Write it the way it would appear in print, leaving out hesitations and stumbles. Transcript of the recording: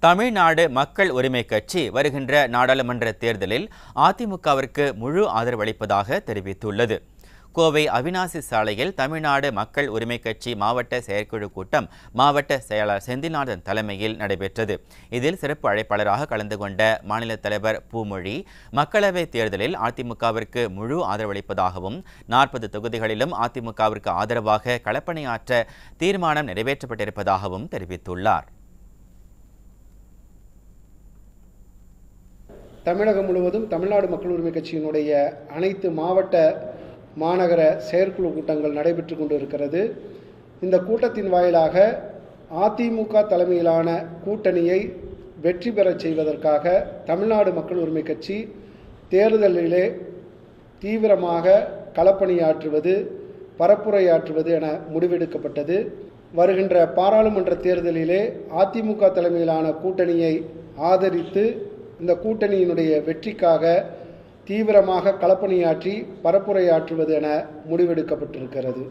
தமிழ்நாடு மக்கள் உரிமை கட்சி வருகின்ற நாடாளுமன்ற தேர்தலில் அதிமுகவிற்கு முழு ஆதரவு அளிப்பதாக தெரிவித்துள்ளது. கோவை அவிநாசி சாலையில் தமிழ்நாடு மக்கள் உரிமை கட்சி மாவட்ட செயற்குழு கூட்டம் மாவட்ட செயலாளர் செந்தில்நாதன் தலைமையில் நடைபெற்றது. இதில் சிறப்பு அழைப்பாளராக கலந்து கொண்ட மாநில தலைவர் பூமொழி, மக்களவைத் தேர்தலில் அதிமுகவிற்கு முழு ஆதரவு அளிப்பதாகவும் 40 தொகுதிகளிலும் அதிமுகவிற்கு ஆதரவாக களப்பணியாற்ற தீர்மானம் நிறைவேற்றப்பட்டிருப்பதாகவும் தெரிவித்துள்ளார். தமிழகம் முழுவதும் தமிழ்நாடு மக்கள் உரிமை கட்சியினுடைய அனைத்து மாவட்ட மாநகர செயற்குழு கூட்டங்கள் நடைபெற்று கொண்டு இருக்கிறது. இந்த கூட்டத்தின் வாயிலாக அதிமுக தலைமையிலான கூட்டணியை வெற்றி பெறச் செய்வதற்காக தமிழ்நாடு மக்கள் உரிமை கட்சி தேர்தலிலே தீவிரமாக களப்பணியாற்றுவது, பரப்புரையாற்றுவது என முடிவெடுக்கப்பட்டது. வருகின்ற பாராளுமன்ற தேர்தலிலே அதிமுக தலைமையிலான கூட்டணியை ஆதரித்து இந்த கூட்டணியினுடைய வெற்றிக்காக தீவிரமாக களப்பணியாற்றி பரப்புரையாற்றுவது என முடிவெடுக்கப்பட்டிருக்கிறது.